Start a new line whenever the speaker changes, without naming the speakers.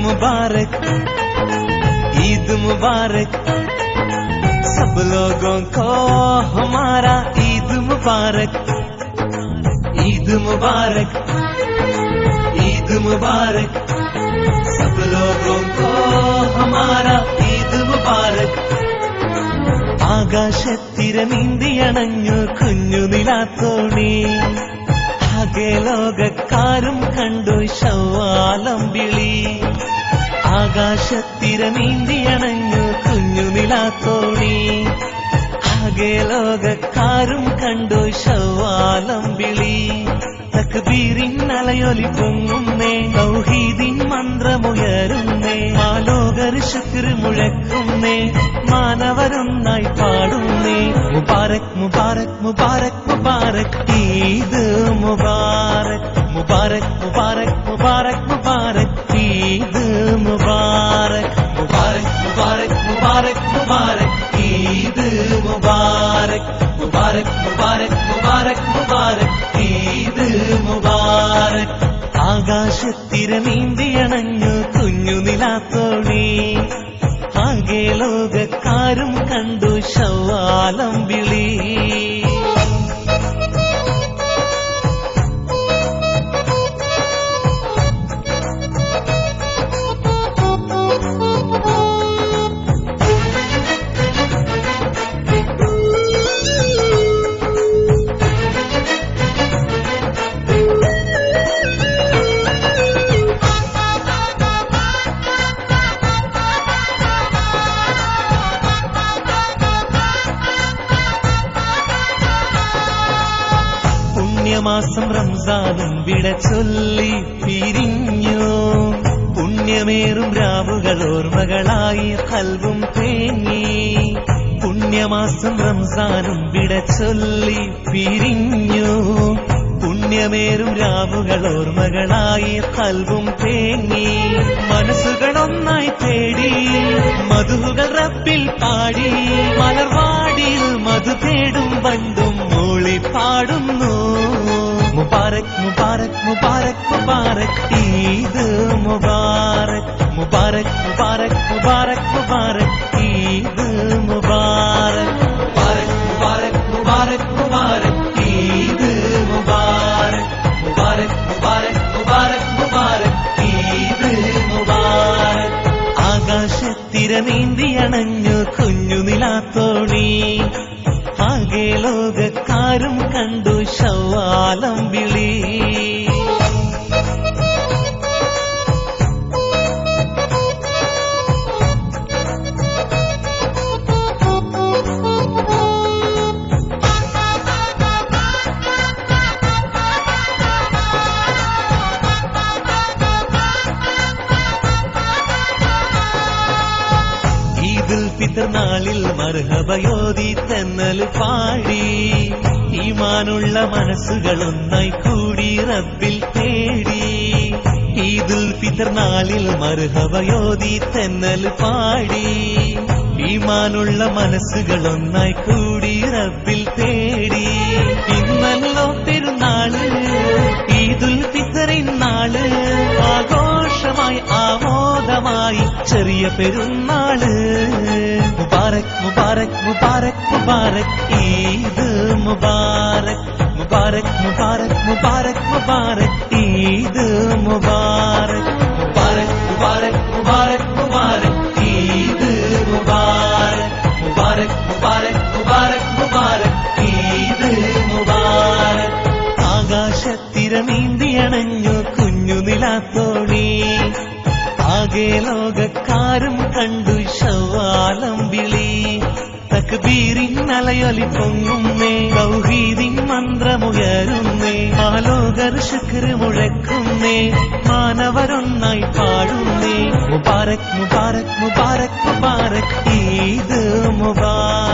मुबारक, ईद मुबारक, सब लोगों को हमारा ईद मुबारक, ईद मुबारक, ईद मुबारक, सब लोगों को हमारा ईद मुबारक. ആകാശത്തിരനീന്തിയണഞ്ഞു കുഞ്ഞു നിലാത്തോണി, ആകെ ലോകക്കാരും കണ്ടു ശവ്വാലം വിളി. ആകാശത്തിരനീന്തിയണഞ്ഞു കുഞ്ഞു നിലാത്തോണി, ആകെ ലോകക്കാരും കണ്ടു ശവ്വാലം വിളി. തക്ബീറിൻ അലയൊലി പൊങ്ങുന്നേ, തൗഹീദിൻ മന്ത്രമുയരുന്നേ, ആലോകർ ശുക്ർ മുഴക്കുന്നേ, മാനവരൊന്നായി പാടുന്നേ. മുബാരക് മുബാരക് മുബാരക് മുബാരക്, ഈദ് മുബാരക്, മുബാരക് മുബാരക് മുബാരക് മുബാരക്, ഈദ് മുബാരക്, മുബാരക് മുബാരക് മുബാരക് മുബാരക്, ഈദ് മുബാരക്, മുബാരക് മുബാരക് മുബാരക് മുബാരക്, ഈദ് മുബാരക്. ആകാശത്തിരനീന്തിയണഞ്ഞു കുഞ്ഞു നിലാത്തോണി, ആകെ ലോകക്കാരും കണ്ടു ശവ്വാലം വിളി. പുണ്യമാസം റംസാനും വിട ചൊല്ലി പിരിഞ്ഞു, പുണ്യമേറും രാവുകൾ ഓർമ്മകളായി ഖൽബും തേങ്ങി. പുണ്യമാസം റംസാനും വിട ചൊല്ലി പിരിഞ്ഞു, പുണ്യമേറും രാവുകൾ ഓർമ്മകളായി ഖൽബും തേങ്ങി. മനസ്സുകളൊന്നായി തേടി മധുകൾ റബ്ബിൽ പാടി, മലർവാടിയിൽ മധു തേടും വണ്ടും മൂളി പാടുന്നു. മുബാരക് മുബാരക് മുബാരക് മുബാരക്, ഈദ് മുബാരക്, മുബാരക് മുബാരക് മുബാരക് മുബാരക്, ഈദ് മുബാരക്, മുബാരക് മുബാരക് മുബാരക് മുബാരക്, ഈദ് മുബാരക്, മുബാരക് മുബാരക് മുബാരക് മുബാരക്, ഈദ് മുബാരക്. ആകാശത്തിരനീന്തിയണഞ്ഞു കുഞ്ഞു നിലാത്തോണി, ആകെ ലോകക്കാരും കണ്ടു ശവ്വാലം വിളി. ഈദുൽ ഫിത്ർ നാളിൽ മർഹബയോതി തെന്നൽ പാടി, ഈമാനുള്ള മനസ്സുകളൊന്നായി കൂടി റബ്ബിൽ തേടി. ഈദുൽ ഫിത്ർ നാളിൽ മർഹബയോതി തെന്നൽ പാടി, ഈമാനുള്ള മനസ്സുകളൊന്നായി കൂടി റബ്ബിൽ തേടി. ഇന്നല്ലോ പെരുന്നാള്, ഈദുൽ ഫിത്റിൻ നാള്, ആഘോഷമായി ആമോദമായി ചെറിയ പെരുന്നാള്. മുബാരക് മുബാരക് മുബാരക് മുബാരക്, ഈദ് മുബാരക്, മുബാരക് മുബാരക് മുബാരക് മുബാരക്, ഈദ് മുബാരക്, മുബാരക് മുബാരക് മുബാരക് മുബാരക്, ഈദ് മുബാരക്, മുബാരക് മുബാരക് മുബാരക് മുബാരക്, ഈദ് മുബാരക്. ആകാശത്തിരനീന്തിയണഞ്ഞു കുഞ്ഞു നിലാത്തോണി, ആകെ ലോകക്കാരും കണ്ടു ശവ്വാലം വിളി. തക്ബീറിൻ അലയൊലി പൊങ്ങുന്നേ, തൗഹീദിൻ മന്ത്രമുയരുന്നേ, ആലോകർ ശുക്ർ മുഴക്കുന്നേ, മാനവരൊന്നായി പാടുന്നേ. മുബാരക് മുബാരക് മുബാരക് മുബാരക്, ഈദ് മുബാരക്.